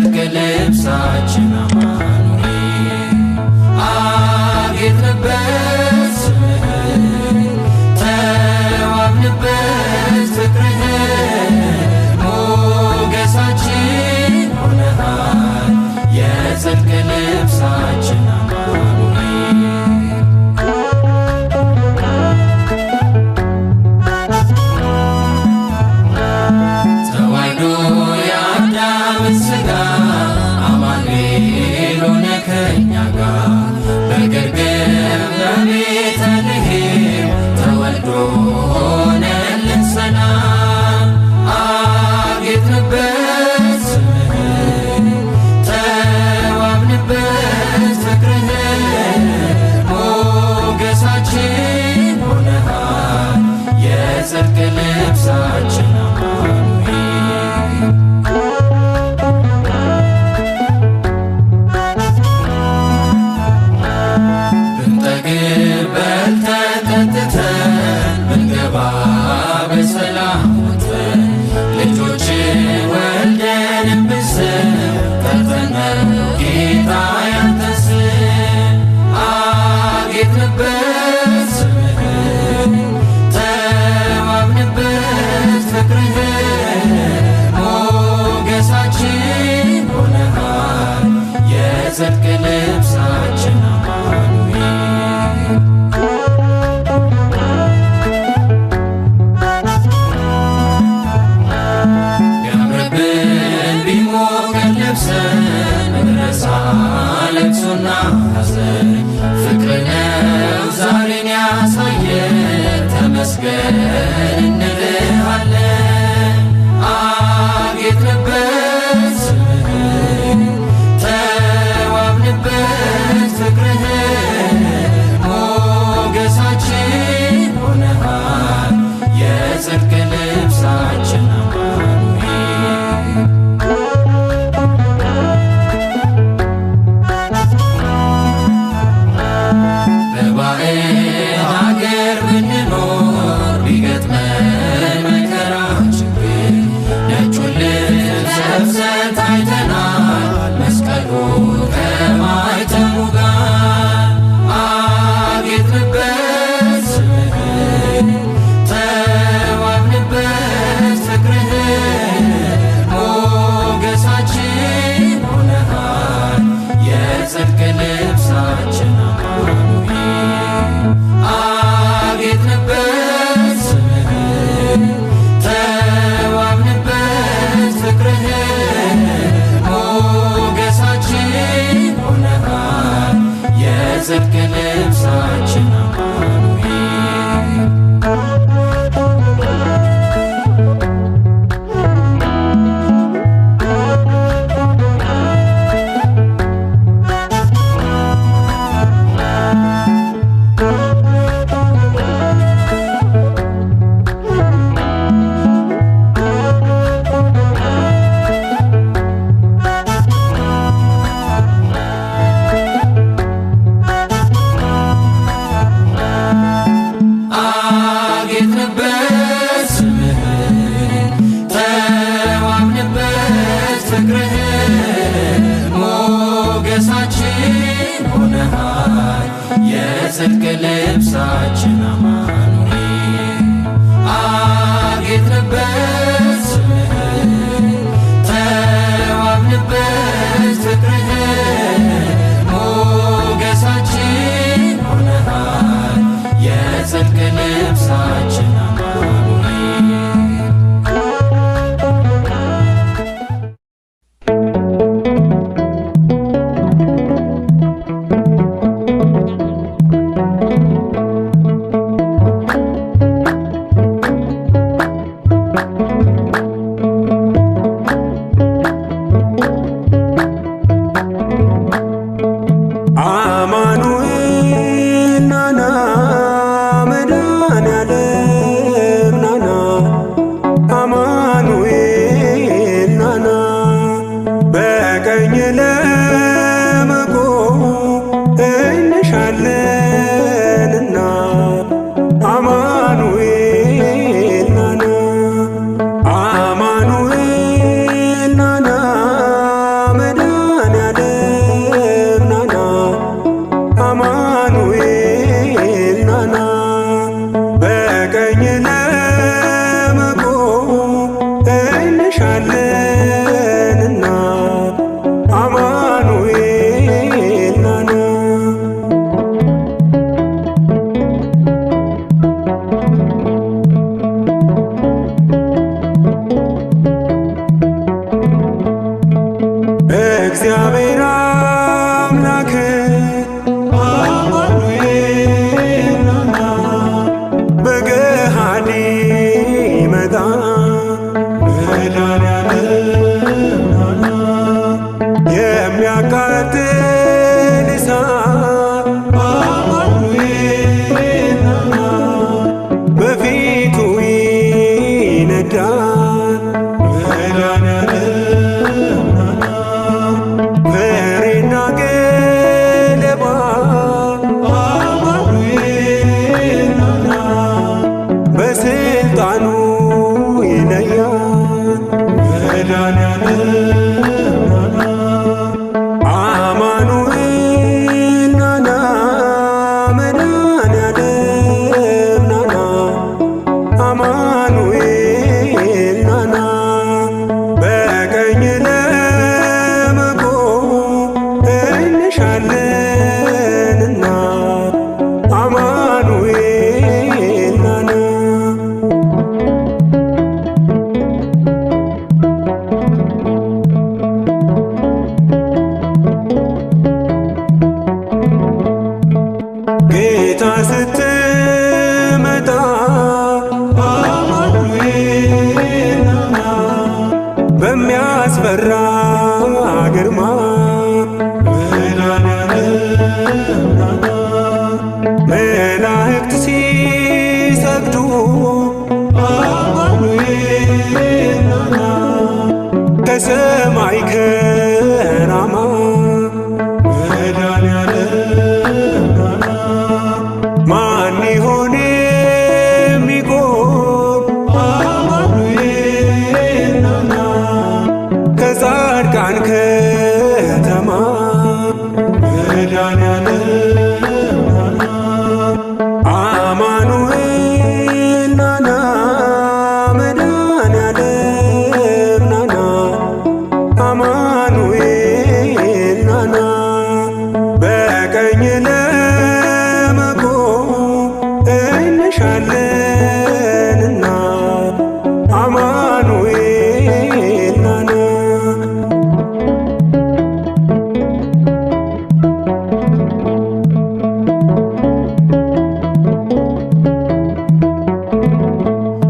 የጽድቅ ልብሳችን አማኑኤል አጌጥንበት ስምህን ተዋብንበት ፍቅርህን ሞገሳችን ሆነሃል የጽድቅ ልብሳችን አማኑኤል ተዋሕዶ የአዳምን ሥጋ አማኑኤል ሆነ ከእኛ ጋር በግርግም በቤተልሔም ተወልዶ ሆነልን ሰላም አጌጥንበት ስምህን ተዋብንበት ፍቅርህን ሞገሳችን ሆነሃል የጽድቅ ልብሳችን አማኑኤል ብንጠግብ በልተን ጠጥተን ብንገባ በሰላም ወጥተን ልጆች ወልደን ብንስም ጠርተን ጌታ ያንተን ስም አጌጥንበት ስምህን ተዋብንበት ፍቅርህን ሞገሳችን ሆነሃል የጽድቅ ልብሳችን አማኑኤል ቢያምርብን ቢሞቀን ለብሰን እንረሳ ለቅሶና ሐዘን ፍቅር ነው ዛሬን ያሳየን ተመስገን እንልሃለን አጌጥንበት ስምህን ተዋብንበት ፍቅርህን ሞገሳችን ሆነሃል የጽድቅ ልብሳችን አማኑኤል በባዕድ አገር ብንኖር ቢገጥመን መከራ ችግር ነጩን ልብስ ለብሰን ታይተናል መስቀሉ ከማኅተሙ ጋር አጌጥንበት ስምህን ተዋብንበት ፍቅርህን ሞገሳችን ሆነሃል የጽድቅ ልብሳችን አማኑኤል አጌጥንበት ስምህን ተዋብንበት ፍቅርህን ሞገሳችን ሆነሃል የጽድቅ ልብሳችን አማኑኤል አጌጥንበት ስምህን ተዋብንበት ፍቅርህን ሞገሳችን ሆነሃል የጽድቅ ልብሳችን አማኑኤል አጌጥንበት ስምህን ተዋብንበት ፍቅርህን ሞገሳችን ሆነሃል የጽድቅ ልብሳችን አማኑኤል አማኑኤል ናና በቀኝ ለመቆም እንሻለንና አማኑኤል ናና እግዚአብሔር አምላክ አማኑኤል ናና በገሃድ ይመጣል መድኃኔዓለም ናና የሚያቃጥል እሳት አማኑኤል ናና በፊቱ ይነዳል መድኃኔዓለም ናና ፍሬና ገለባ አማኑኤል ናና በስልጣኑ ይለያል መድኃኔዓለም ናና አማኑኤል ናና መድኃኔዓለም ናና አማኑኤል ናና በቀኝ ለመቆም እንሻለንና አማኑኤል ናና ጌታ ስትመጣ አማኑኤል ናና በሚያስፈራ ግርማ መድኃኔዓለም ናና መላእክት ሲሰግዱ አማኑኤል ናና ከሰማይ ከራማ መድኃኔዓለም ናና ማን ይሆን የሚቆም አማኑኤል ናና ከጻድቃን ከተማ መድኃኔዓለም ናና አማኑኤል ናና መድኃኔዓለም ናና አማኑኤል ናና በቀኝ ለመቆም እንሻለንና አማኑኤል ናና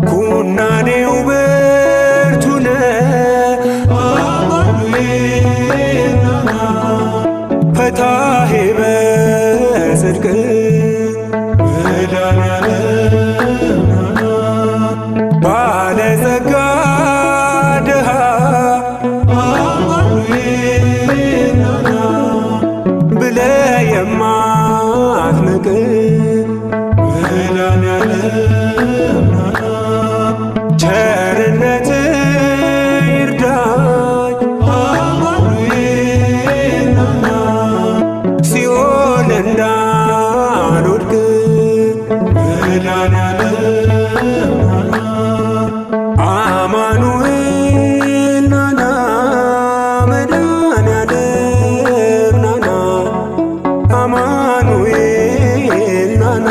ኩናኔው ብርቱ ነው አማኑኤል ናና ፈታሄ በጽድቅ መድኃኔዓለም ናና ባለጸጋ ድሃ አማኑኤል ናና ብለህ የማትንቅ መድኃኔዓለም ናና ቸርነት ይርዳኝ አማኑኤል ናና ሲኦል እንዳልወድቅ መድኃኔዓለም ናና አማኑኤል ናና መድኃኔዓለም ናና አማኑኤል ናና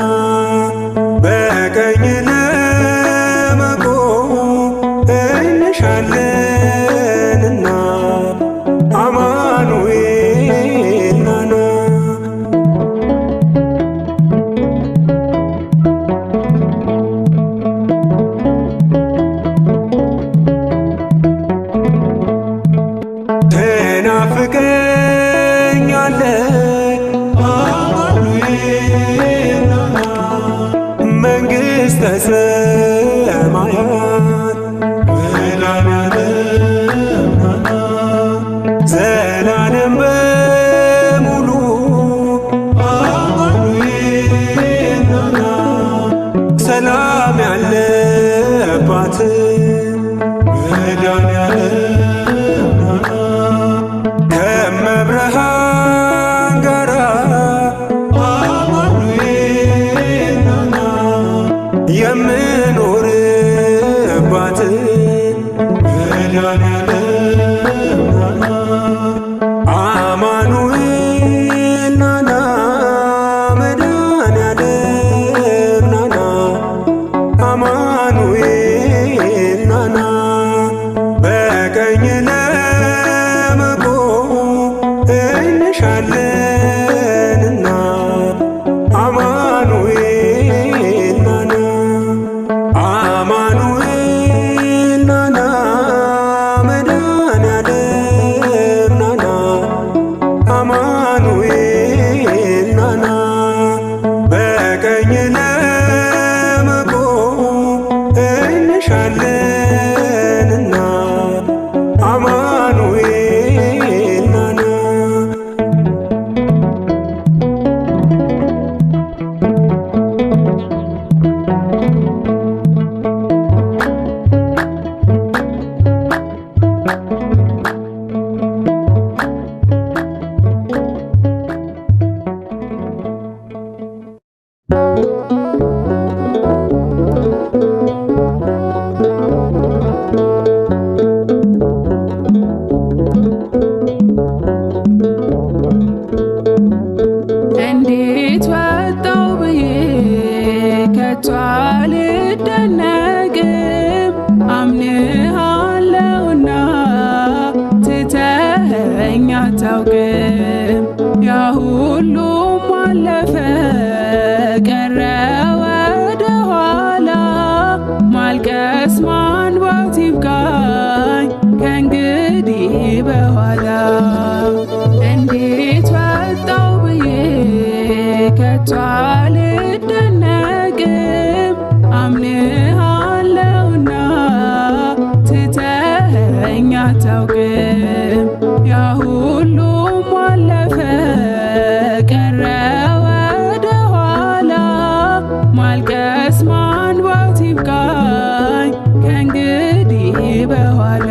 በቀኝ ለመቆም እንሻለንና አማኑኤል ናና አለፈ ቀረ ወደ ኋላ ማልቀስ ማንባት ይብቃኝ ከእንግዲህ በኋላ እንዴት ወጣው ብዬ ከቶ አልደነቅም አምንሃለሁና ትተኸኝ አታውቅም ያ ሁሉም አለፈ ቀረ ወደ ኋላ ማልቀስ ማንባት ይብቃኝ ከእንግዲህ በኋላ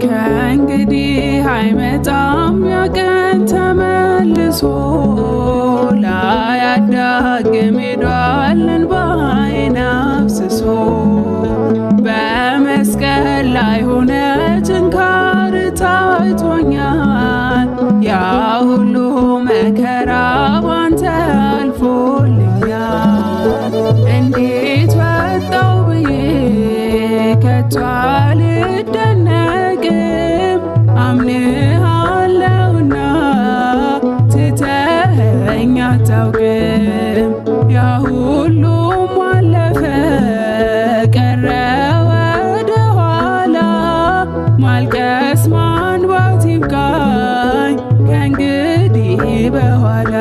ከእንግዲህ አይመጣም ያ ቀን ተመልሶ ላያዳግም ሄዷል እንባዬን አፍስሶ በመስቀል ላይ ሆነ ጭንካር ታይቶኛል ያ ሁሉ መከራ ባንተ አልፎልኛል እንዴት ወጣው ብዬ ከቶ አልደነቅም አምንሃለሁና ትተኸኝ አታውቅም ያ ሁሉም አለፈ ቀረ ወደ ኋላ ማልቀስ ማንባት ይብቃኝ ከእንግዲህ በኋላ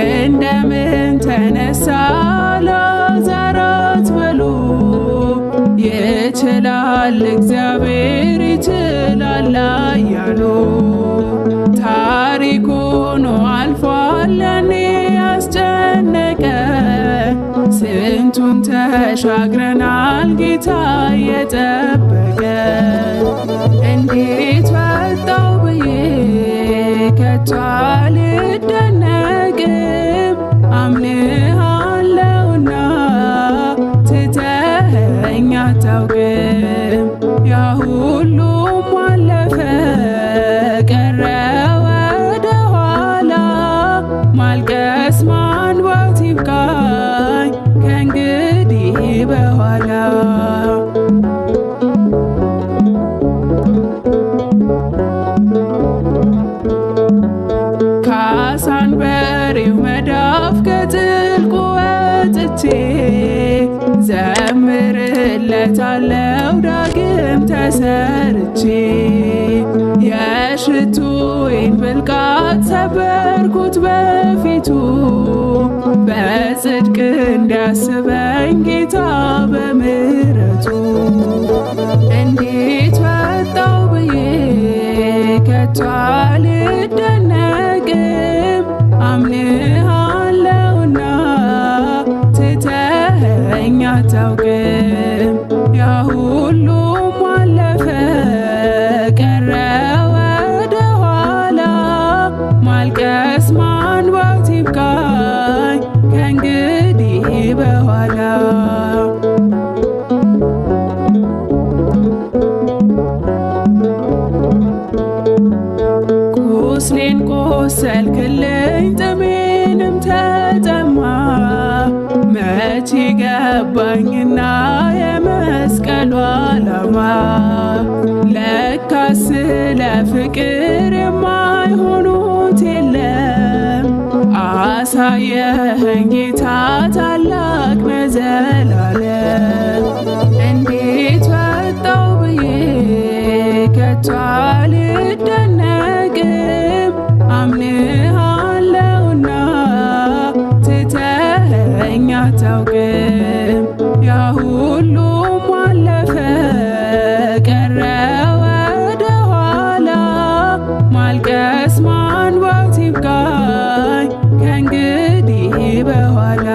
እንደምን ተነሳ ላዛር አትበሉ ይችላል እግዚአብሔር ይችላል እያሉ ታሪክ ሆኖ አልፏል ያኔ ያስጨነቀ ስንቱን ተሻግረናል ጌታ የጠበቀ እንዴት ወጣው ብዬ ከቶ አልደነቅም አምንሃለሁና ትተኸኝ አታውቅም ያ ሁሉም አለፈ ቀረ ወደ ኋላ ማልቀስ ማንባት ይብቃኝ ከእንግዲህ በኋላ ከአሳንበሬው መዳፍ ከጥልቁ ወጥቼ ዘምርለታለው ዳግም ተሰርቼ የሽቱዬን ብልቃት ሰበርኩት በፊቱ በጽድቅ እንዲያስበኝ ጌታ በምሕረቱ እንዴት ወጣው ብዬ ከቶ አልደነቅም አምንሃለሁና ትተኸኝ አታውቅም ያ ሁሉም አለፈ ቀረ ወደ ኋላ ማልቀስ ማንባት ይብቃኝ ከእንግዲህ በኋላ ቁስሌን ቆሰልክልኝ ጥሜንም ተጠማ መቼ ገባኝና የመስቀሉ ዓላማ ለካስ ስለ ፍቅር የማይሆኑት የለም አሳየኸኝ ጌታ ታላቅ በዘላለም እንዴት ወጣው ብዬ ከቶ አልደነቅም አምንሃለሁና ትተኸኝ አታውቅም ያ ሁሉም አለፈ ቀረ ወደ ኋላ ማልቀስ ማንባት ማንባት ይብቃኝ ከእንግዲህ በኋላ እንዴት ወጣው ብዬ ከቶ አልደነቅም አምንሃለሁና ትተኸኝ አታውቅም ያ ሁሉም አለፈ ቀረ ወደ ኋላ ማልቀስ ማንባት ይብቃኝ ከእንግዲህ በኋላ ማልቀስ ማንባት ይብቃኝ ከእንግዲህ በኋላ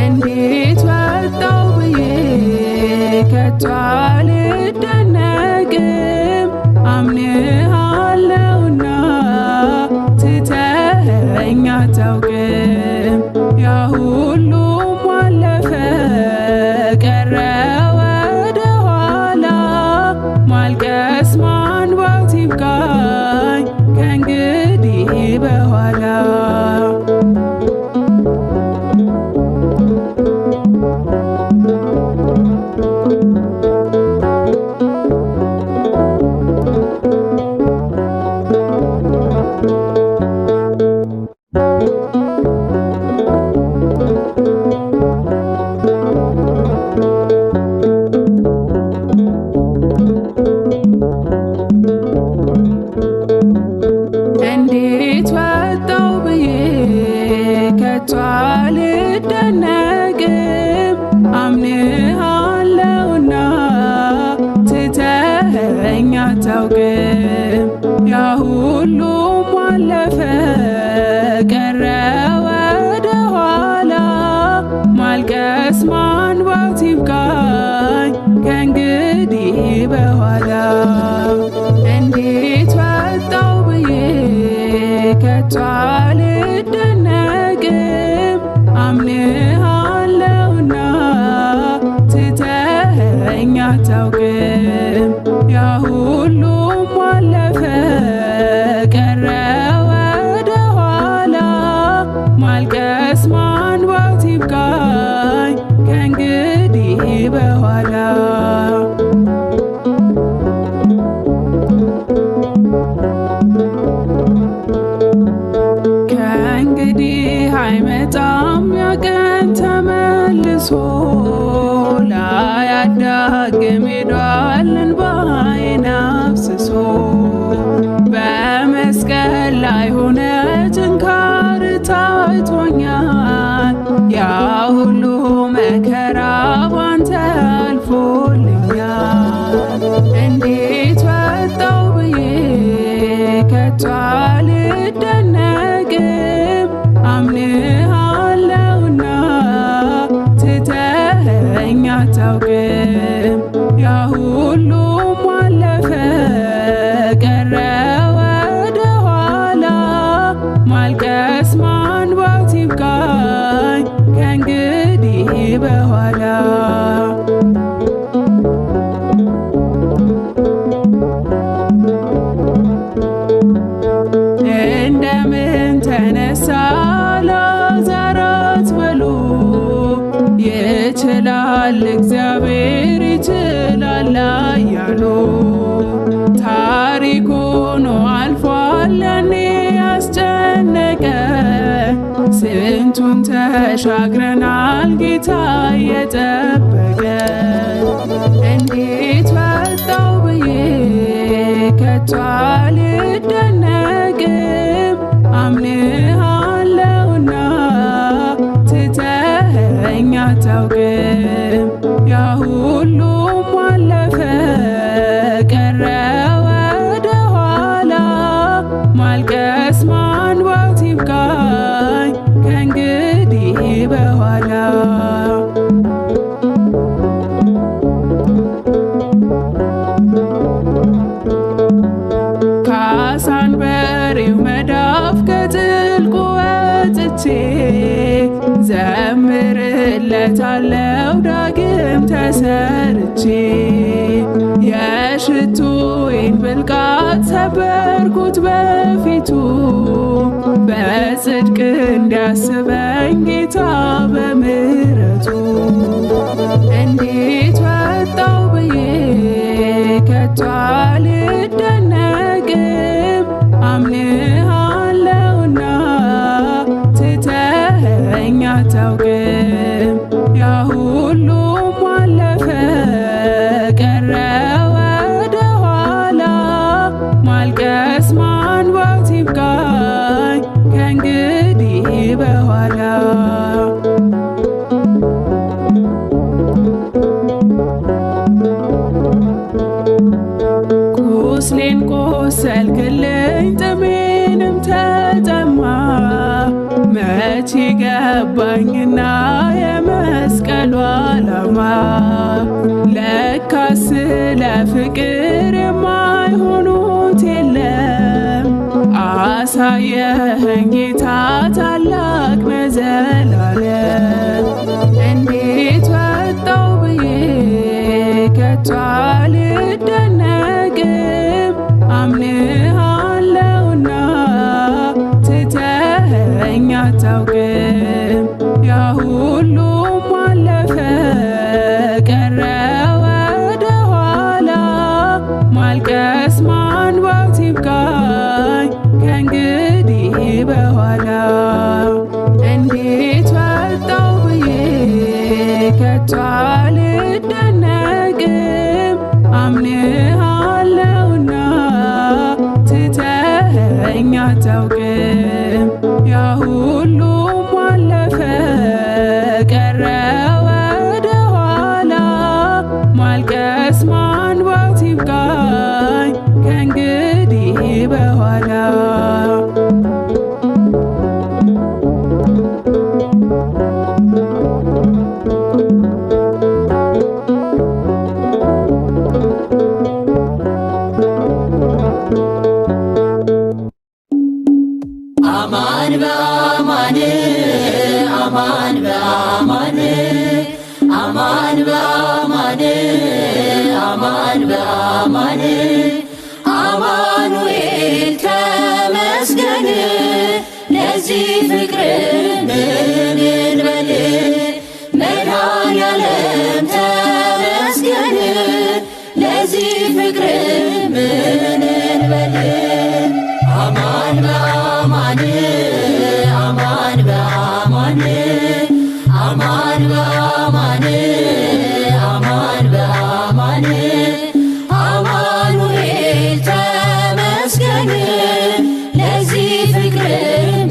እንዴት ወጣው ብዬ ከቶ አልደነቅም አምንሃለሁና ትተኸኝ አታውቅም ያ ሁሉም አለፈ ቀረ ወደ ኋላ ማልቀስ ማንባት ይብቃኝ ከእንግዲህ በኋላ ከቶ አልደነቅም አምንሃለሁና ትተኸኝ አታውቅም። ያ ሁሉም አለፈ ቀረ ወደ ኋላ ማልቀስ ማንባት ይብቃኝ ከእንግዲህ በኋላ እንዴት ወጣው ብዬ ከቶ አልደነቅም አምንሃለሁና ትተኸኝ አታውቅም። ያ ሁሉም አለፈ ቀረ ወደ ኋላ ማልቀስ ማንባት ይብቃኝ ከእንግዲህ በኋላ ከእንግዲህ አይመጣም ያ ቀን ተመልሶ ላያዳግም ሄዷል እንባዬን አፍስሶ በመስቀል ላይ ሆነ ጭንካር ታይቶኛል። ያ ሁሉ መከራ ባንተ አልፎልኛል። እንዴት ወጣው ብዬ ከቶ አልደነቅም አምንሃለሁና ትተኸኝ አታውቅም። ያ ሁሉም አለፈ ቀረ ወደ ኋላ ማልቀስ ማንባት ይብቃኝ ከእንግዲህ በኋላ እንደምን ተነሳ ላዛር አትበሉ፣ ይችላል እግዚአብሔር ይችላል እያሉ ታሪክ ሆኖ አልፏል ያኔ ያስጨነቀ ስንቱን ተሻግረናል ጌታ እየጠበቀ እንዴት ወጣው ብዬ ከቶ አልደነቅም አምንሃለሁና ትተኸኝ አታውቅም። ያ ሁሉም አለፈ ቀረ ወደ ኋላ ማልቀስ ማንባት ይብቃኝ ከእንግዲህ በኋላ ከአሳንበሬው መዳፍ ከጥልቁ ወጥቼ ዘምርለታለው ዳግም ተሰርቼ የሽቱዬን ብልቃጥ ሰበርኩት በፊቱ በጽድቅ እንዲያስበኝ ጌታ በምሕረቱ እንዴት ወጣው ብዬ ከቶ አልደነቅም አምንሃለሁና ትተኸኝ አታውቅም። ያ ሁሉም አለፈ ቀረ ወደ ኋላ ማልቀስ ማንባት ይብቃኝ ከእንግዲህ በኋላ ቁስሌን ቆሰልክልኝ ጥሜንም ተጠማ መቼ ገባኝና የመስቀሉ ዓላማ ለካስ ስለ ፍቅር የማይሆኑት የለም አሳየኸኝ ጌታ ታላቅ በዘላለም እንዴት ወጣው ብዬ ከቶ አልደነቅም አምንሃለሁና ትተኸኝ አታውቅም። ያ ሁሉም አለፈ ቀረ ወደ ኋላ ማልቀስ ማንባት ይብቃኝ ከእንግዲህ በኋላ እንዴ አማን በአማን አማን በአማን አማን በአማን አማኑኤል ተመስገን ለዚህ ፍቅር ምን እንበል መድኃኔዓለም ተመስገን ለዚህ ፍቅር ምን እንበል አማን በአማን አማን በአማን አማን በአማን አማን በአማን አማኑኤል ተመስገን ለዚህ ፍቅር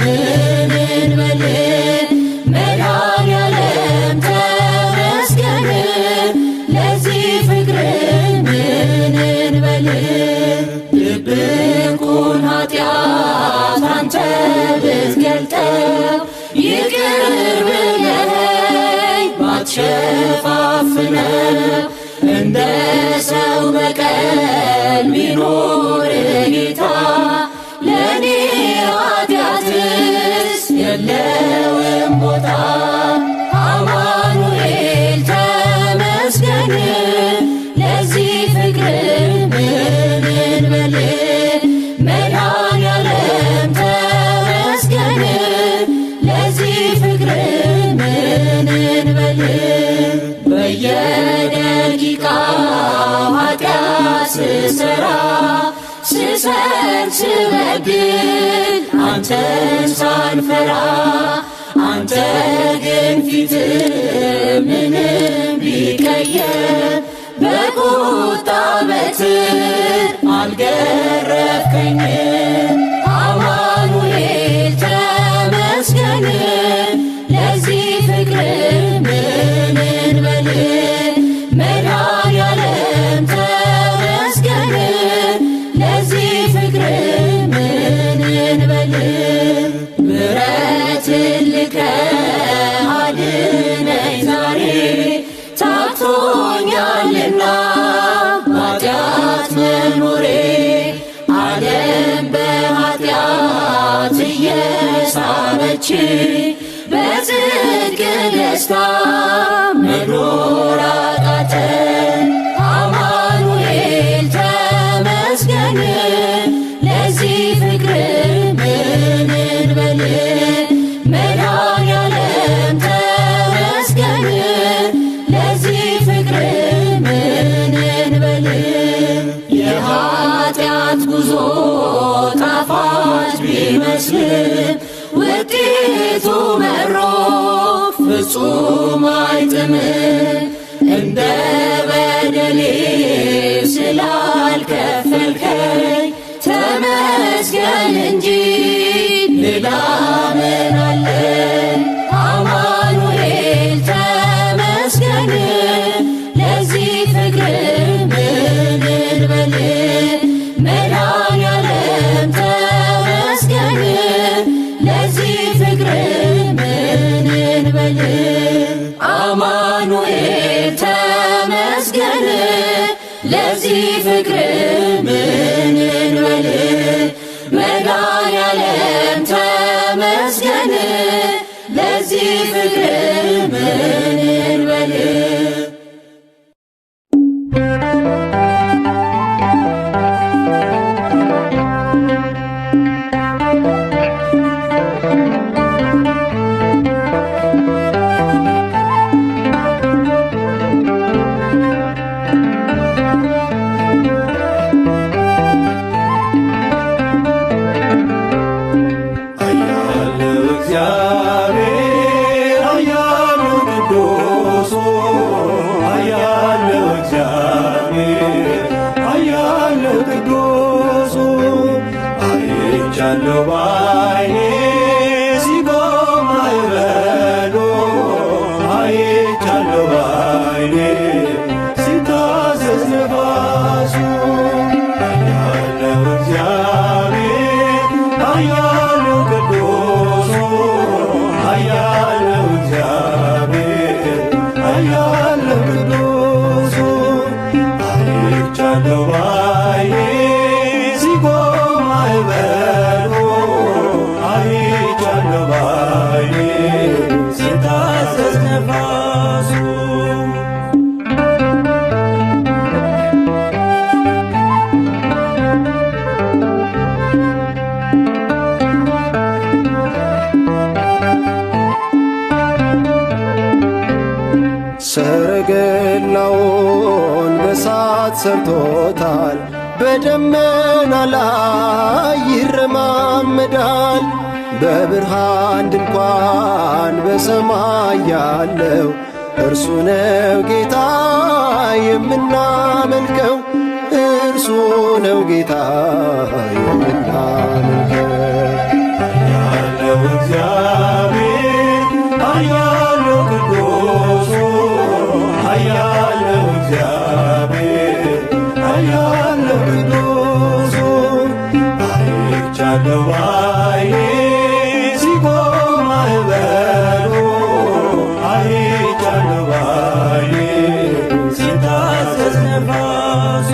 ምን እንበል መድኃኔዓለም ተመስገን ለዚህ ፍቅር ምን እንበል ድብቁን ኃጢአት አንተ ብትገልጠው ይቅር ብለኸኝ ባትሸፋፍነው እንደ ሰው በቀል ቢኖር ጌታ ለእኔ ኃጢአትስ የለውም ቦታ አማኑኤል ተመስገን ለዚህ ፍቅር ምን እንበል መድኃኔዓለም ተመስገን ለዚህ ፍቅር ምን እንበል በየደቂቃው ኃጢአት ስሰራ ስሰር ስበድል አንተን ሳልፈራ አንተ ግን ፊት ምንም ቢቀየር በቁጣ በትር አልገረፍከኝም አማኑኤል ተመስገን ለዚህ ፍቅር ምን እንበል መድኃኔዓለም ተመስገን ለዚህ ፍቅር ምን እንበል ምሕረትን ልከህ አድነኝ ዛሬ ታክቶኛልና ኃጢአት መኖሬ ዓለም በኃጢአት እየሳበች በጽድቅ ደስታ መኖር አቃተን አማኑኤል ተመስገን ለዚህ ፍቅር ምን እንበል መድኃኔዓለም ተመስገን ለዚህ ፍቅር ምን እንበል የኃጢአት ጉዞ ጣፋጭ ቢመስልም ውጤቱ መሮ ፍጹም አይጥምም እንደ በደሌ ስላልከፈልከኝ ተመስገን እንጂ ሌላ ምን አለኝ አማኑኤል ተመስገን ለዚህ ፍቅር ምን እንበል መድኃኔዓለም ተመስገን ለዚህ ፍቅር ምን እንበል አማኑኤል ተመስገን ለዚህ ፍቅር ምን እንበል መድኃኔዓለም ተመስገን ለዚህ ፍቅር ምን እንበል አይቻለሁ ባይኔ ሲቆም ማዕበሉ አይቻለሁ ባይኔ ሲታዘዝ ነፋሱ ያለው እግዚአብሔር ያለው ቅዱሱ ያለው እግዚአብሔር ያለው ቅዱሱ አይቻለሁ ባይኔ ሲቆም ማዕበሉ ሰረገላውን በሳት ሰርቶታል፣ በደመና ላይ ይረማመዳል። በብርሃን ድንኳን በሰማይ ያለው እርሱ ነው ጌታ የምናመልከው፣ እርሱ ነው ጌታ የምናመልከው። ያለው እግዚአብሔር ያለው ቅዱሱ ያለው እግዚአብሔር ያለው ቅዱሱ አይቻለው ባይኔ ሲቆም ማዕበሉ አይቻለው ባይኔ ሲታዘዝ ነፋሱ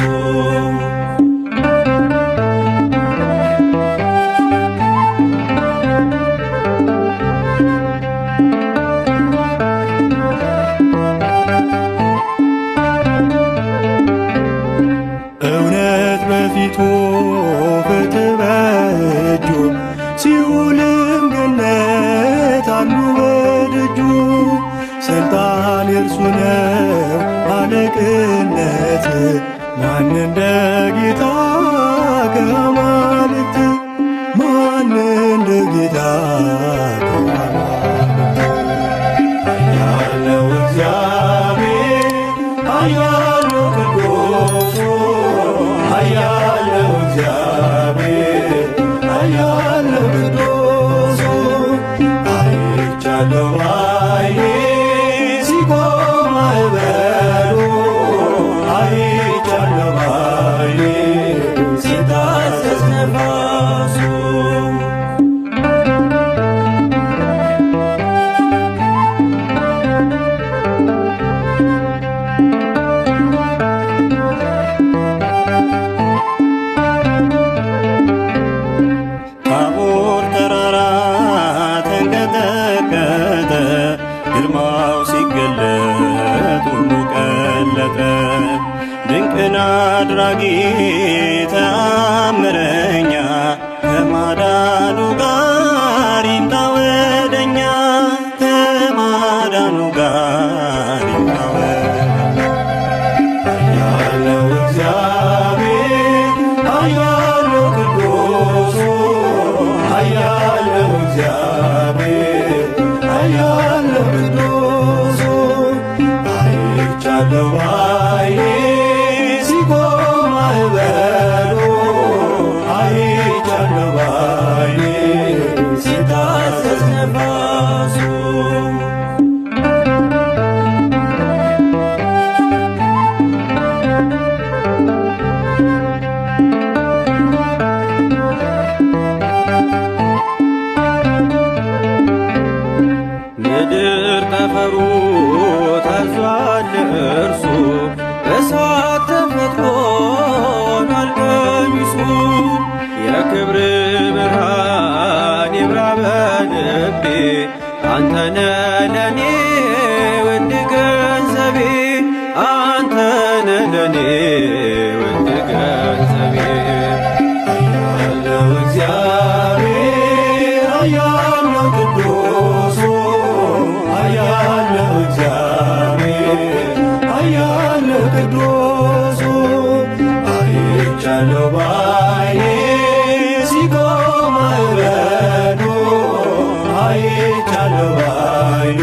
እውነት በፊቱ ፍትሕ በእጁ ሲኦልም ገነት አሉ በደጁ። ስልጣን የእርሱ ነው አለቅነት፣ ማን እንደ ጌታ ከአማልክት ማን እንደ ጌታ ከአማልክት። ያለው እግዚአብሔር ያለው ቅዱሱ ያለው እግዚአብሔር ያለው ቅዱሱ አይቻለው ባይኔ ሲቆም ማዕበሉ አይቻለው ባይኔ ሲታዘዝ ነፋሱ ታቦር ተራራ ተንቀጠቀጠ፣ ግርማው ሲገለጥ ሁሉ ቀለጠ። ድንቅን አድራጊ ተአምረኛ ከማዳኑ ጋር ይምጣ ወደኛ፣ ከማዳኑ ጋር ይምጣ ወደኛ። ያለው እግዚአብሔር ያለው ቅዱሱ ያለው እግዚአብሔር ያለው ቅዱሱ አይቻለው ባይኔ ሲቆም ማዕበሉ አይቻለው ባይኔ ሲታዘዝ ነፋሱ ምድር ጠፈሩ ታዟል እርሱ፣ እሳት ተፈጥሮናል ቀሚሱ። የክብር ብርሃን ይብራ በልቤ፣ አንተነ ለኔ ውድ ገንዘቤ፣ አንተነ ለኔ ውድ ገንዘቤ። ያለው እግዚአብሔር ያለው ቅዱሱ ያለው እግዚአብሔር ያለው ቅዱሱ አይቻለው ባይኔ ሲቆም ማዕበሉ አይቻለው ባይኔ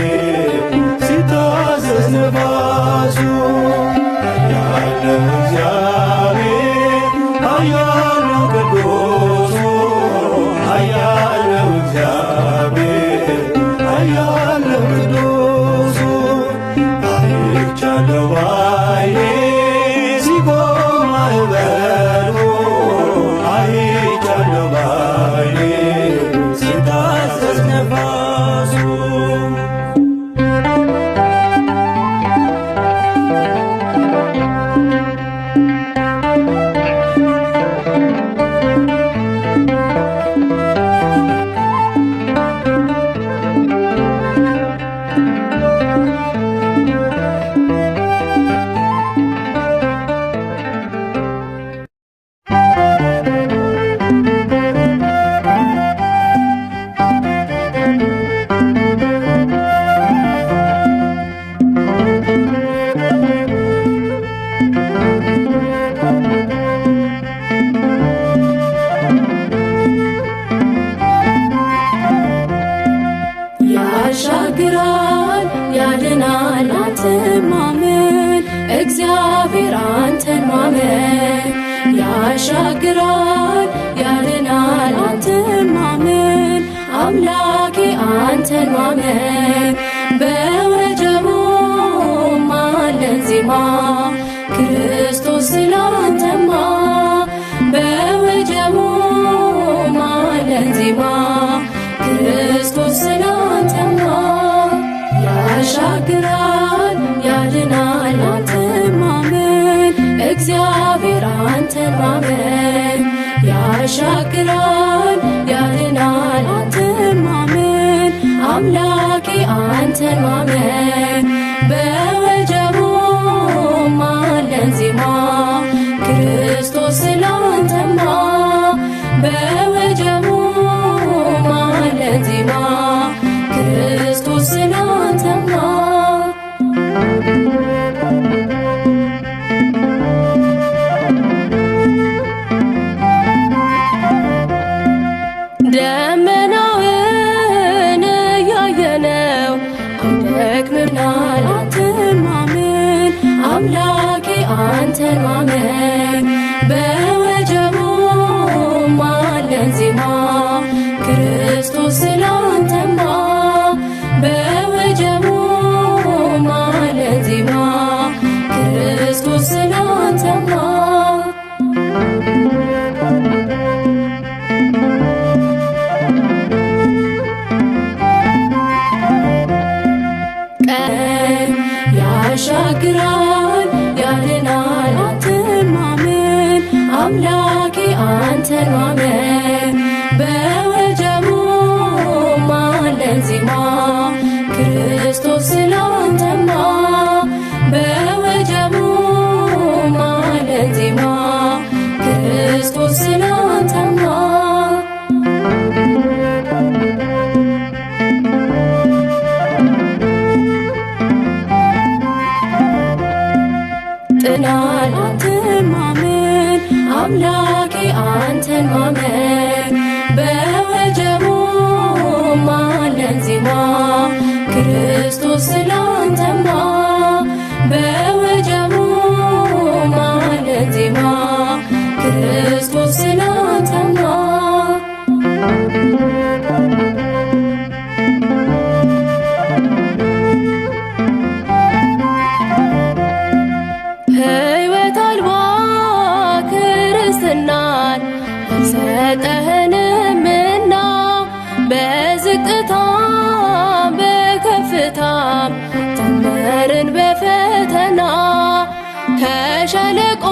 ያሻግራል ያድናል አንተን ማመን እግዚአብሔር አንተን ማመን ያሻግራል ያድናል አንተን ማመን አምላኬ አንተን ማመን በወጀቡ ማለን ዜማ ክርስቶስ ስላንተማ በወጀቡ ማለን ዜማ ክርስቶስ ስላንተማ ያሻግራል ያድናል አንተን ማመን እግዚአብሔር አንተን ማመን ያሻግራል ያድናል አንተን ማመን አምላኬ አንተን ማመን በወጀቡ ማለን ዜማ ክርስቶስ ስላንተማ በወጀቡ ማለን ዜማ ክርስቶስ ስላንተማ ደመናውን እያየነው አይደክምናል አንተን ማመን አምላኬ አንተን ማመን በወጀቡ ማለን ዜማ ክርስቶስ ስላንተማ በወጀቡ ማለን ዜማ ክርስቶስ ስላንተማ ቀን ያሻግራል ያድናል አንተን ማመን አምላኬ አንተን ማመን በወጀቡ ማለን ዜማ ክርስቶስ ስላንተማ በወጀቡ ማለን ዜማ ክርስቶስ ስላንተማ ጥናል አንተን ማመን አምላኬ አንተን ማመን በወጀቡ ማለን ዜማ ክርስቶስ ስላንተማ በወጀቡ ማለን ዜማ ክርስቶስ ስላንተማ ሕይወት አልባ ክርስትናን አልሰጠህንምና በዝቅታ በከፍታም ተመርን በፈተና ከሸለቆ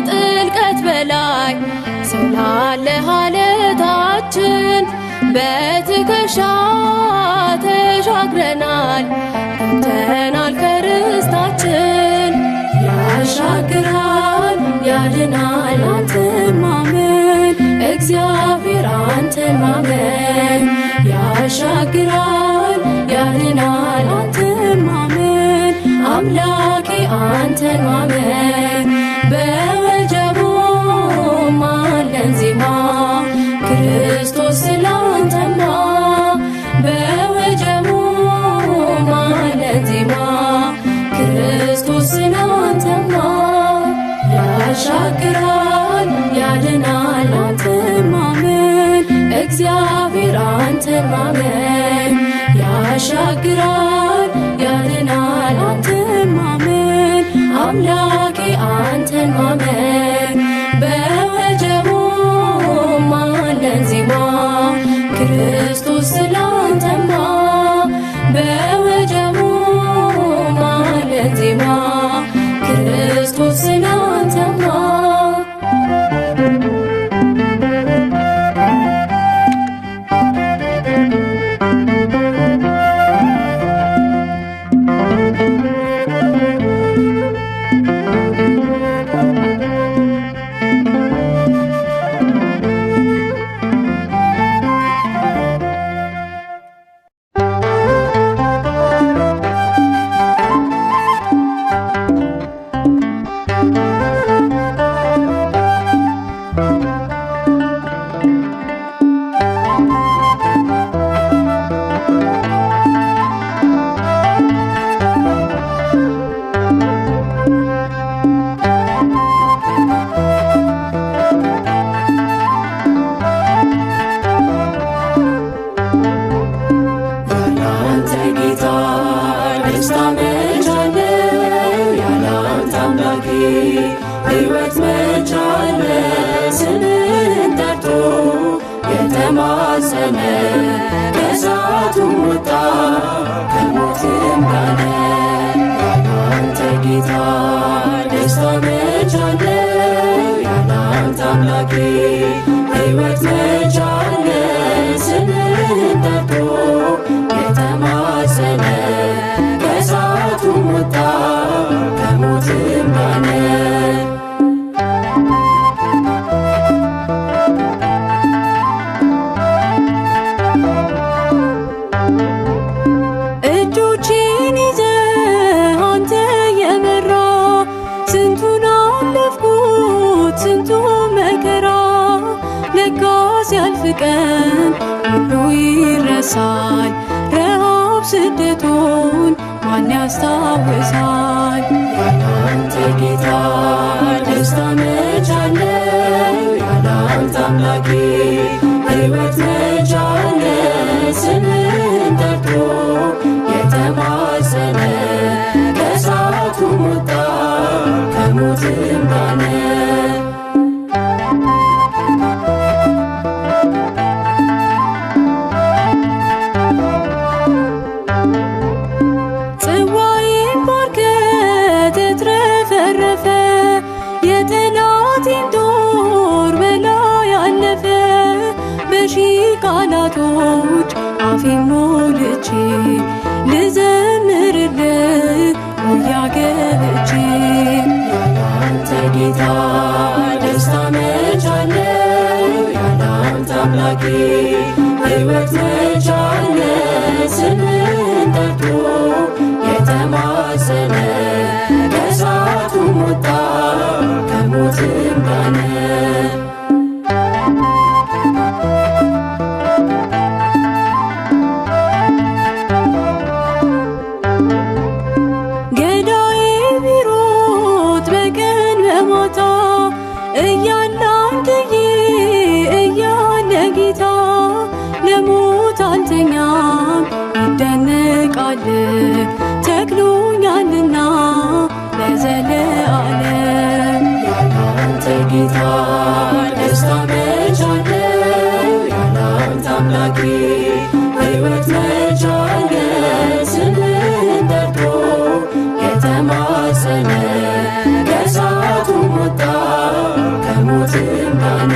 ጥልቀት በላይ ስላለ ሀለታችን በትከሻ ተሻግረናል ገብተናል ከርስታችን ያሻግራል ያድናል አንተን ማመን እግዚአብሔር አንተን ማመን ያሻግራል ያድናል አንተን ማመን አምላኬ አንተን ማመን በወጀቡ ማለን ዜማ ክርስቶስ ስላንተማ በወጀቡ ማለን ዜማ ክርስቶስ ስላንተማ ያሻግራል ያድናል አንተን ማመን እግዚአብሔር አንተን ማመን ያሻግራል ያድናል አንተን ማመን አምላኬ አንተን ማመን በወጀቡ ማለን ዜማ ክርስቶስ ስላንተማ በወጀቡ ማለን ዜማ ክርስቶስ ስላንተማ ከተማጸነ ከእሳቱም ወጣ ከሞትም ዳነ። ያላንተ ጌታ ደስታ መች አለ? ያላንተ አምላኬ ሕይወት መች አለ? ስምህን ጠርቶ የተማጸነ ከእሳቱም ወጣ ከሞትም ዳነ። እጆቼን ይዘህ አንተ የመራ ስንቱን አለፍኩት ስንቱ መከራ። ለካ ሲያልፍ ቀን ሁሉ ይረሳል፣ ረሃብ ስደቱን ማን ያስታውሳል? ያላንተ ጌታ ደስታ መች አለ? ያላንተ አምላኬ ሕይወት መች አለ? ስምህን ጠርቶ የተማጸነ ከእሳቱም ወጣ ከሞትም ዳነ። ጽዋዬን ባርከህ ተትረፈረፈ፣ የጠላቴን ጦር በላይ አለፈ። በሺህ ቃላቶች አፌን ሞልቼ ልዘምርልህ ጉያ ገብቼ። ያላንተ ጌታ ደስታ መች አለ? ያላንተ አምላኬ ሕይወት መች አለ? ስምህን ጠርቶ የተማጸነ ከእሳቱም ወጣ ከሞትም ዳነ። ገዳዬ ቢሮጥ በቀን በማታ እያለ አንተዬ እያለ ጌታ ለሞት አልተኛም ይደነቃል ተክሎኛልና ለዘለዓለም። ያላንተ ጌታ ደስታ መች አለ? ያላንተ አምላኬ ሕይወት መች አለ? ስምህን ጠርቶ የተማጸነ ከእሳቱም ወጣ ከሞትም ዳነ።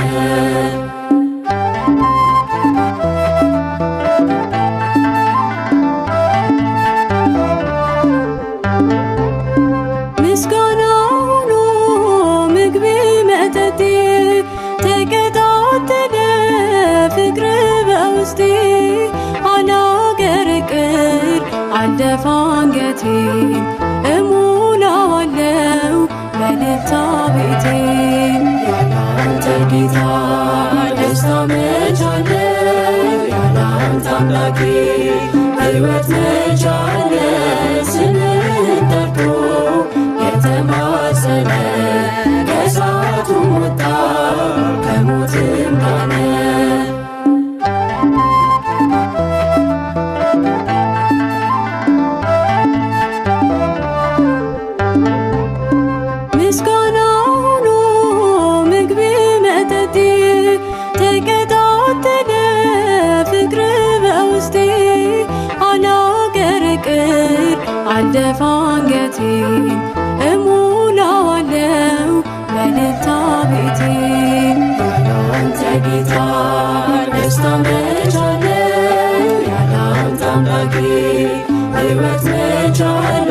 ምስጋና ሆኖ ምግቤ መጠጤ ተቀጣጠለ ፍቅር በውስጤ። አላቀረቅር አልደፋ አንገቴን እሞላዋለው በእልልታ ቤቴን። ያላንተ ጌታ ደስታ መች አለ? ያላንተ አምላኬ ሕይወት መች አለ? ስምህን ጠርቶ የተማጸነ ከእሳቱም ወጣ ከሞትም ዳነ። ምስጋና ሆኖ ምግቤ መጠጤ ተቀጣጠለ ፍቅር በውስጤ። አላቀረቅር አልደፋ አንገቴን እሞላዋለው በእልልታ ቤቴን። ያላንተ ጌታ ደስታ መች አለ? ያላንተ አምላኬ ሕይወት መች አለ?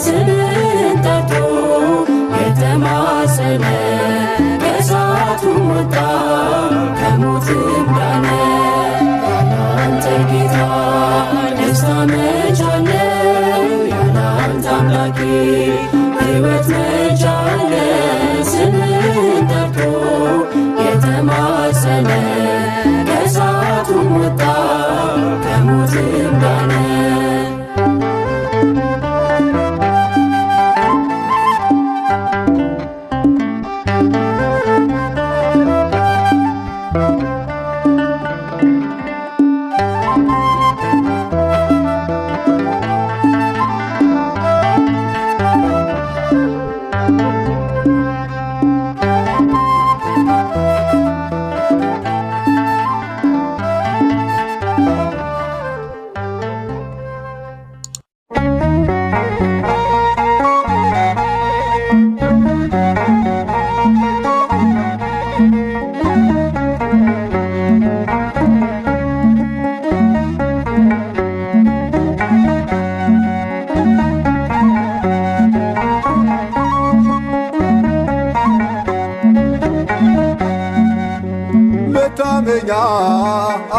ስምህን ጠርቶ የተማጸነ ከእሳቱም ወጣ ከሞትም ዳነ። ያላንተ ጌታ ደስታ መች አለ? ያላንተ አምላኬ ሕይወት መች አለ? ስምህን ጠርቶ የተማጸነ ከእሳቱም ወጣ ከሞትም ዳነ።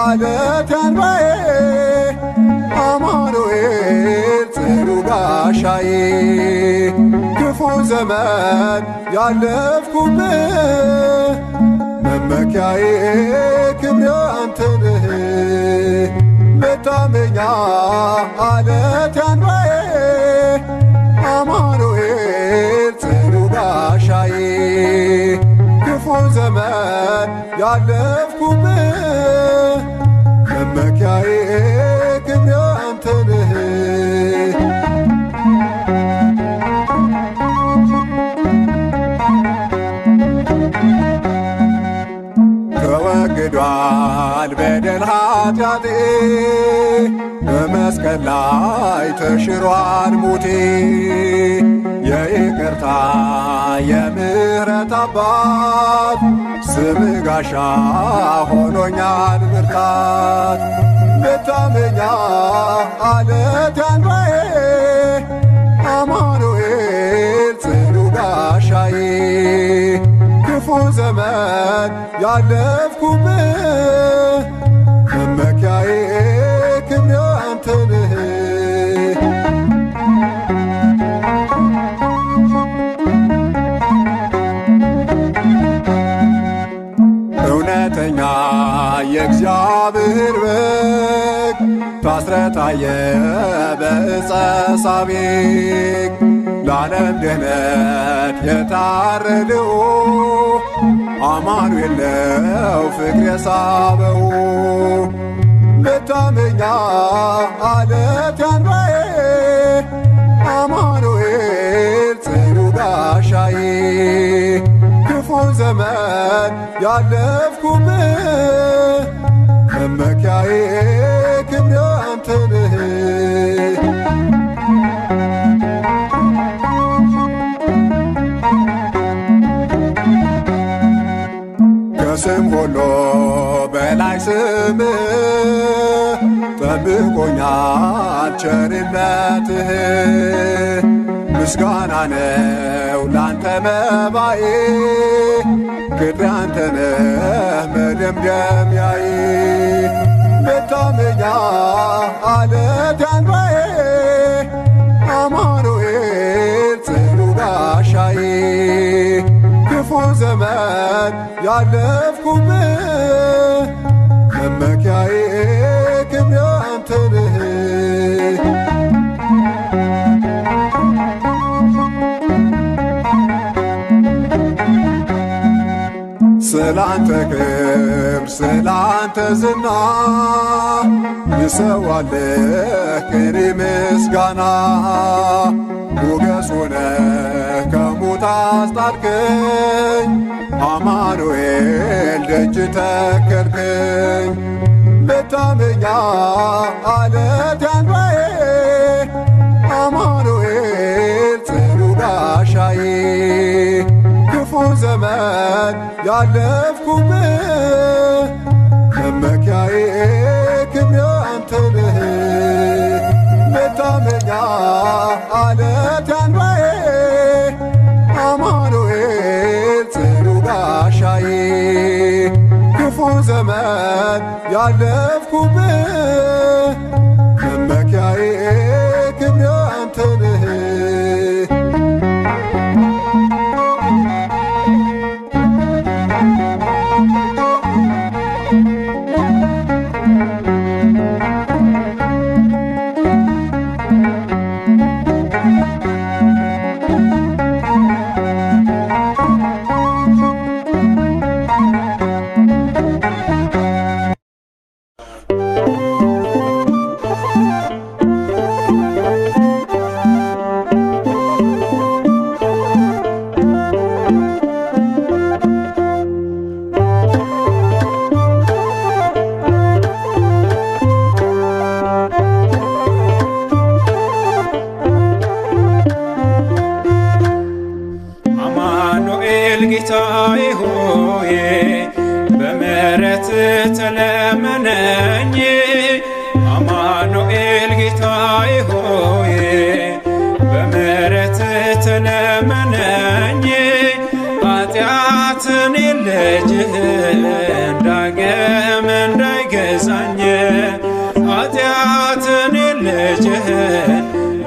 አለት ያንባዬ አማኑኤል ጽኑ ጋሻዬ ክፉ ዘመን ያለፍኩብህ መመኪያዬ ክብሬ አንተ ነህ መታመኛ አለት ያንባዬ አማኑኤል ጽኑ ጋሻዬ ክፉ ዘመን ያለፍኩብህ መመኪያዬ ክብሬ አንተ ነህ ተወግዷል በደል ኃጢአቴ በመስቀል ላይ ተሽሯል ሞቴ የይቅርታ የምሕረት አባት ስምህ ጋሻ ሆኖኛል ብርታት መታመኛ አለት ያንባዬ አማኑኤል ጽኑ ጋሻዬ ክፉ ዘመን ያለፍኩብህ መመኪያዬ ክብሬ አንተ ነህ እውነተኛ የእግዚአብሔር በግ ታስረታየ በዕፀ ሳቤቅ ለዓለም ድኅነት የታረደው አማኑኤል ነው ፍቅር የሳበው መታመኛ አለት ያንባዬ አማኑኤል ጽኑ ጋሻዬ ክፉ ዘመን ያለፍኩብህ መመኪያዬ ክብሬ አንተ ነህ ከስም ሁሉ በላይ ስምህ ጠብቆኛል ቸርነትህ ምስጋና ነው ላንተ መባዬ ክብሬ አንተ ነህ መደምደሚያዬ መታመኛ አለት ያንባዬ አማኑኤል ጽኑ ጋሻዬ ክፉ ዘመን ያለፍኩብህ መመኪያዬ ክብሬ አንተ ነህ ስላንተ ክብር ስላንተ ዝና ይሰዋልህ ቅኔ ምስጋና ሞገስ ሆነህ ከሞት አስጣልከኝ አማኑኤል ደጅ ተከልከኝ መታመኛ አለት ያንባዬ አማኑኤል ጽኑ ጋሻዬ ክፉ ዘመን ያለፍኩብህ መመኪያዬ ክብሬ አንተ ነህ መታመኛ አለት ያንባዬ አማኑኤል ጽኑ ጋሻዬ ክፉ ዘመን ያለፍኩብህ መመኪያዬ ክብሬ አንተ ነህ ጌታዬ ሆይ በምሕረት ተለመነኝ አማኑኤል ጌታዬ ሆይ በምሕረት ተለመነኝ ኃጢአትን ልጅህን ዳግም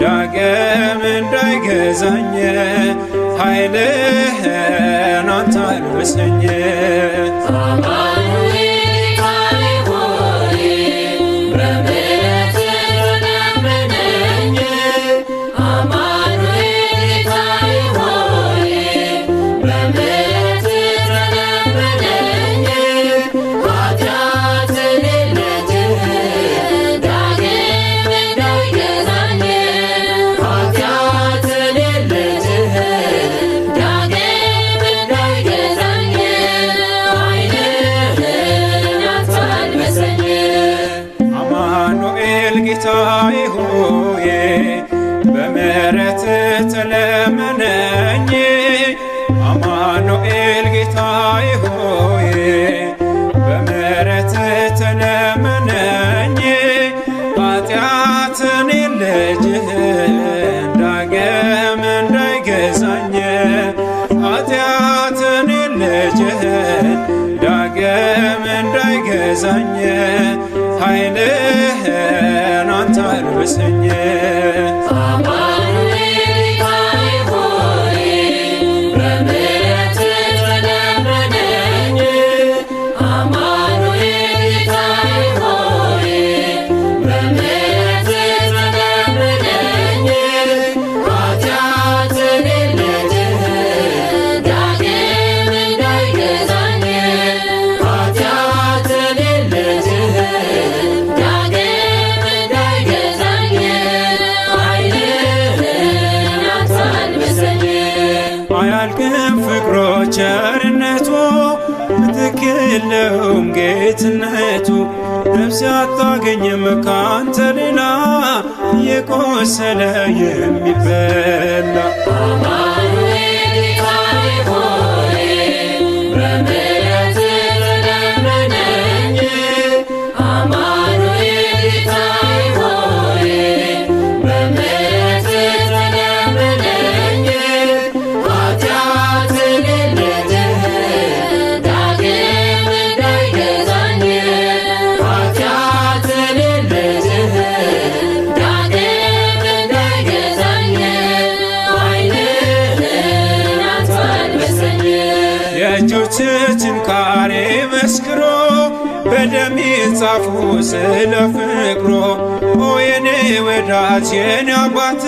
ዳግም እንዳይገዛኝ ኃይልህን አንተ አልብሰኝ። ጌታዬ ሆይ በምሕረት ተለመነኝ። አማኑኤል ጌታዬ ሆይ በምሕረት ተለመነኝ። ኃጢአትን ልጅህን ዳግም እንዳይገዛኝ ኃጢአትን ልጅህን ዳግም እንዳይገዛኝ ኃይልህን አንተ አልብሰኝ። አያልቅም ፍቅሮ ቸርነቱ ምትክ የለውም ጌትነቱ። ነፍሴ አታገኝም ካንተ ሌላ የቆሰለ የሚበላ። የእጆችህን ካሬ መስክሮ በደም ጻፉ ስለ ፍቅሮ። ኦ የኔ ወዳጅ የኔ አባት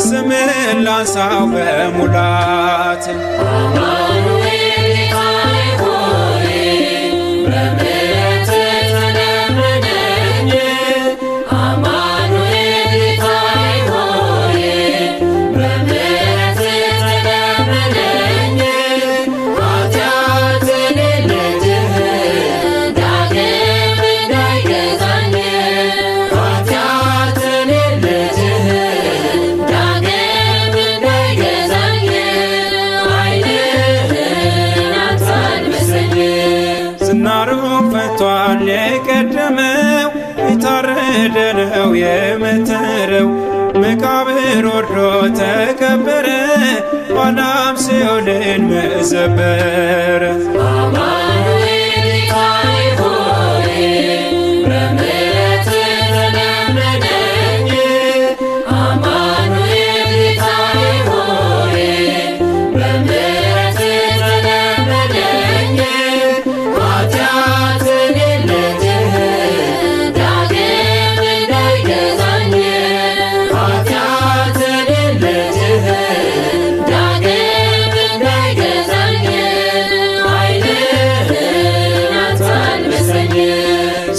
ስምህን ላንሳው በሙላት። ዝናሩን ፈቷል የቀደመው የታረደ ነው የመተረው። መቃብር ወርዶ ተቀበረ ኋላም ሲኦልን መዘበረ።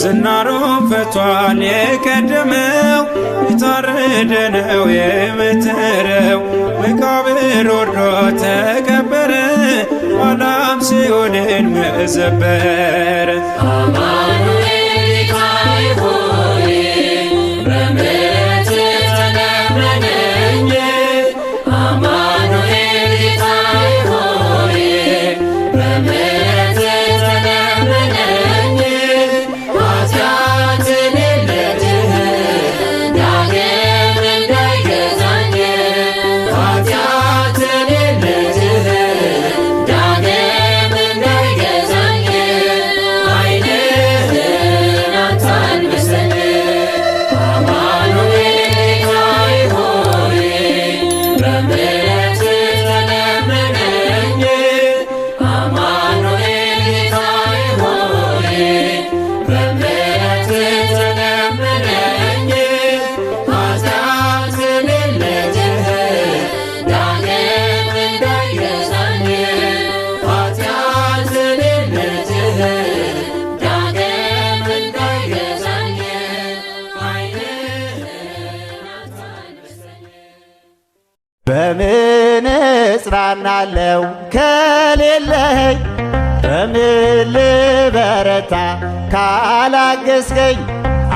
ዝናሩን ፈቷል የቀደመው የታረደ ነው የመተረው። መቃብር ወርዶ ተቀበረ ኋላም ሲኦልን መዘበረ። I በምን እጽናናለው ከሌለኸኝ? በምን ልበረታ ካላገዝከኝ?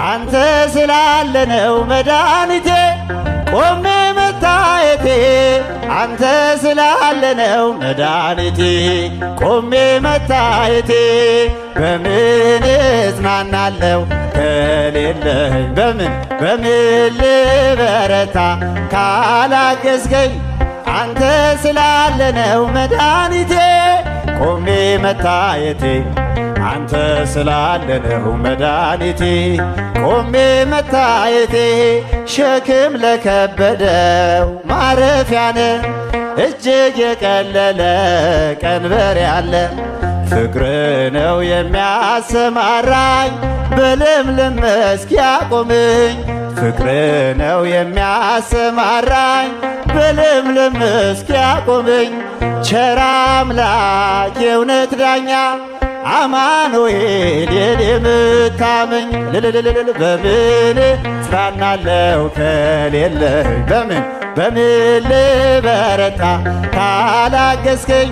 አንተ ስላለ ነው መድኃኒቴ ቆሜ መታየቴ። አንተ ስላለ ነው መድኃኒቴ ቆሜ መታየቴ። በምን እጽናናለው ከሌለኸኝ? በምን ልበረታ ካላገዝከኝ? አንተ ስላለ ነው መድኃኒቴ ቆሜ መታየቴ። አንተ ስላለ ነው መድኃኒቴ ቆሜ መታየቴ። ሸክም ለከበደው ማረፊያነ እጅግ የቀለለ ቀንበር ያለ ፍቅር ነው የሚያሰማራኝ በለምለም መስክ ያቆመኝ። ፍቅር ነው የሚያሰማራኝ በለምለም መስክ ያቆመኝ። ቸር አምላክ የእውነት ዳኛ አማኑኤል የኔ መታመኝ። በምን እጽናናለው ከሌለኸኝ? በምን ልበረታ ካላገዝከኝ?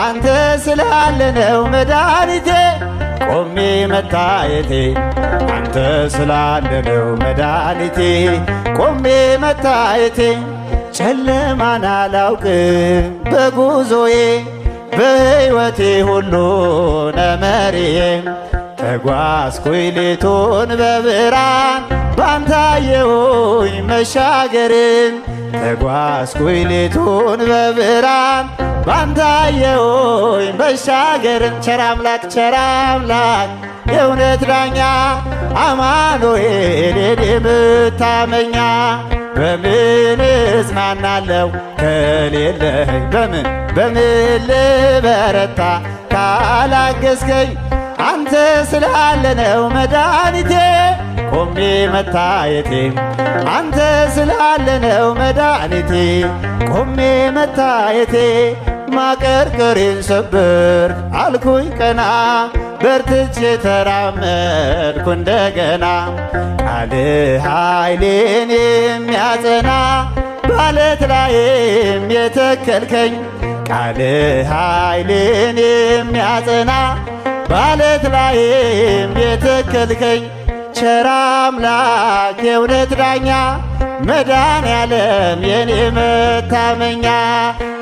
አንተ ስላለ ነው መድኃኒቴ ቆሜ መታየቴ። አንተ ስላለ ነው መድኃኒቴ ቆሜ መታየቴ። ጨለማን አላውቅም በጉዞዬ በሕይወቴ ሁሉ ነመሪዬ። ተጓዝኩኝ ሌቱን በብርሃን ባንታየሁኝ መሻገርን። ተጓዝኩኝ ሌቱን በብርሃን ባንታየሁኝ መሻገርን። ቸር አምላክ የእውነት ዳኛ አማኑኤል የኔ መታመኛ። በምን እጽናናለው ከሌለኸኝ? በምን ልበረታ ካላገዝከኝ? አንተ ስላለ ነው መድኃኒቴ ቆሜ መታየቴ። አንተ ስላለ ነው መድኃኒቴ ቆሜ መታየቴ። ማቀርቀሬን ሰበር አልኩኝ ቀና በርትቼ ተራመድኩ እንደገና። ቃል ኃይሌን የሚያጸና ባለት ላይም የተከልከኝ። ቃል ኃይሌን የሚያጸና ባለት ላይም የተከልከኝ። ቸር አምላክ የእውነት ዳኛ መድኃኔዓለም የኔ መታመኛ።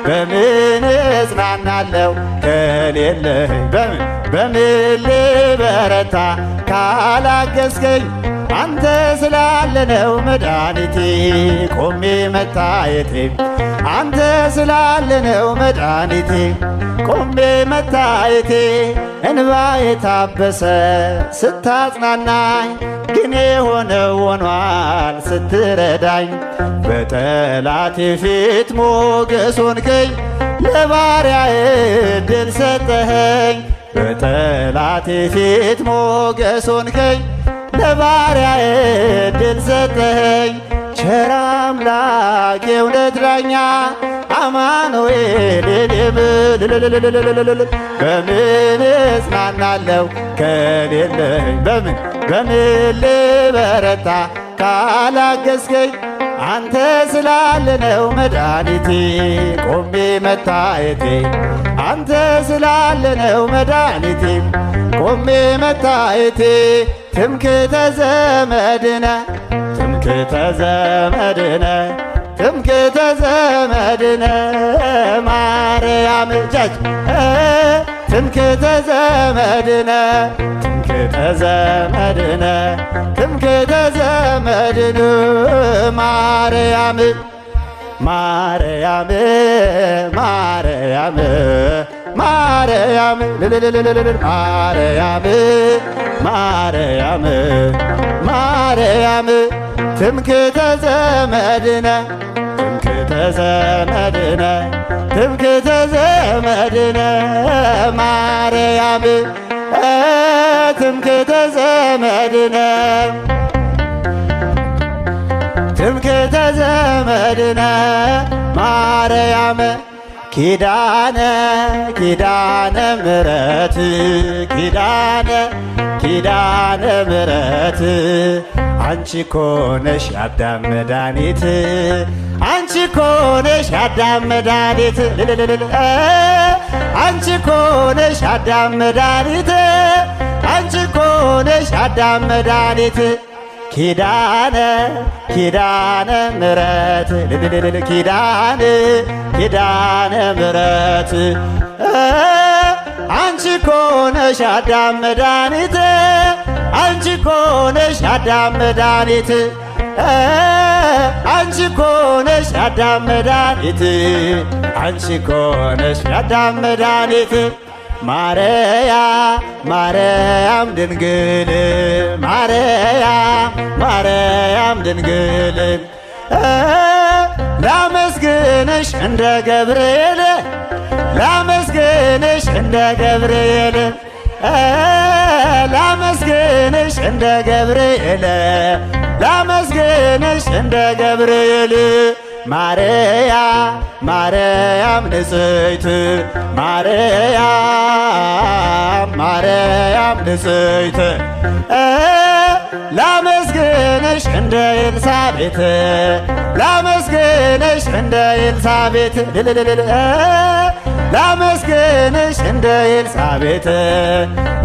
በምን እጽናናለው ከሌለኸኝ? በምን ልበረታ ካላገዝከኝ? አንተ ስላለ ነው መድኃኒቴ ቆሜ መታየቴ። አንተ ስላለ ነው መድኃኒቴ ቆሜ መታየቴ። እንባ የታበሰ ስታጽናናኝ ግን የሆነው ሆኗል ስትረዳኝ። በጠላቴ ፊት ሞገስ ሆንከኝ ለባሪያህ ዕድል ሰጠኸኝ። በጠላቴ ፊት ሞገስ ሆንከኝ ለባሪያህ ዕድል ሰጠኸኝ። ቸር አምላክ የእውነት ዳኛ አማኑኤል የኔ በምን እጽናናለው ከሌለኸኝ? በምን ልበረታ ካላገዝከኝ? አንተ ስላለ ነው መድኃኒቴ ቆሜ መታየቴ። አንተ ስላለ ነው መድኃኒቴ ቆሜ መታየቴ። ትምክህተ ዘመድነ ትምክህተ ዘመድነ ትምክህተ ዘመድነ ማርያም ጃጅ ትምክህተ ዘመድነ ትምክህተ ዘመድነ ትምክህተ ዘመድነ ማርያም ማርያም ማርያም ማርያም ማርያም ማርያም ማርያም ትምክህተ ዘመድነ ትምክህተ ዘመድነ ትምክህተ ዘመድነ ማርያም ትምክህተ ዘመድነ ትምክህተ ዘመድነ ማርያም ኪዳነ ምሕረት ኪዳነ ምሕረት አንቺ ኮነሽ የአዳም መድኃኒት አንቺ እኮ ነሽ የአዳም መድኃኒት አንቺ እኮ ነሽ የአዳም መድኃኒት አንቺ እኮ ነሽ የአዳም መድኃኒት ኪዳነ ምሕረት ኪዳነ ምሕረት አንቺ እኮ ነሽ የአዳም መድኃኒት አንቺ እኮ ነሽ የአዳም መድኃኒት አንቺ እኮ ነሽ የአዳም መድኃኒት አንቺ እኮ ነሽ የአዳም መድኃኒት ማርያም ድንግል ማርያም ድንግል ላመስግንሽ እንደ ገብርኤል ላመስግንሽ እንደ ገብርኤል ላመስግንሽ እንደ ገብርኤል ላመስግንሽ እንደ ገብርኤል ማርያም ንጽሕት ማርያም ንጽሕት ላመስግንሽ እንደ ኤልሳቤጥ ላመስግንሽ እንደ ኤልሳቤጥ ላመስግንሽ እንደ ኤልሳቤጥ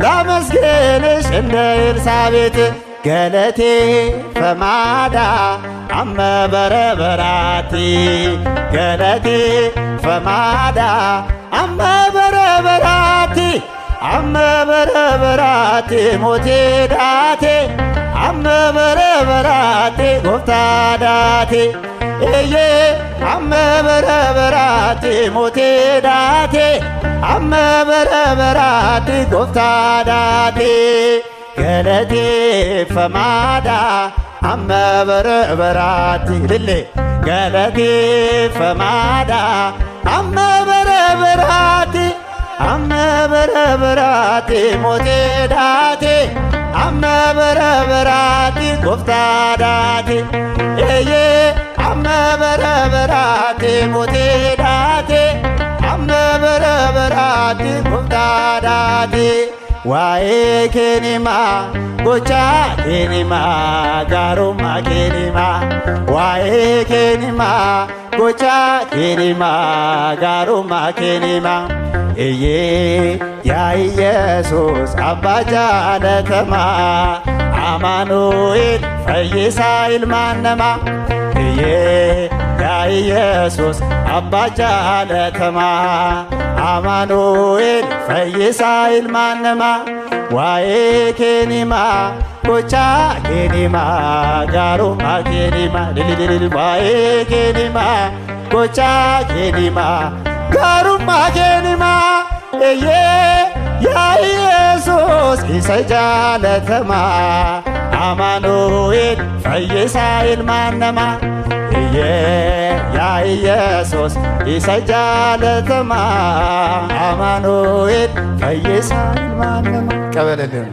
ላመስግንሽ እንደ ኤልሳቤጥ ገለቴ ፈማዳ አመ በረበራቲ ገለቴ ፈማዳ አመ በረበራቲ አመ በረበራቲ ሞቴ ዳቴ አመ በረበራቲ ጎፍታ ዳቴ እዬ አመ በረበራቲ ሞቴ ዳቴ አመ በረበራቲ ጎፍታ ዳቴ ገለቴ ፈማዳ አመ በረበራቲ ልሌ ገለቴ ፈማዳ አመ በረበራቲ አመ በረበራቲ ሞቴ ዳቴ አመ በረበራቲ ጎፍታ ዳቴ እዬ አመ በረበራቲ ሞቴ ዳቴ አመ በረበራቲ ጎፍታ ዳቴ ዋዬ ኬኒማ ጎቻ ኬኒማ ጋሩማ ኬኒማ ዋዬ ኬኒማ ጎቻ ኬኒማ ጋሩማ ኬኒማ እዬ ያ ኢየሱስ አባ ጃለተማ አማኑኤል ፈይሳ ይልማነማ እዬ ያ ኢየሱስ አባ ጃለተማ አማኑኤል ፈይሳ ይልማነማ ዋዬ ኬኒማ ጎቻ ኬኒማ ጋሩማ ኬኒማ ልልልል ዋዬ ኬኒማ ጎቻ ኬኒማ ጋሩማ ኬኒማ እዬ ያ ኢየሱስ ኢሰጃለተማ አማኑኤል ፈይሳ ይልማነማ እዬ ያ ኢየሱስ ኢሰጃለተማ አማኑኤል ፈይሳ ይልማነማ ቀበለልን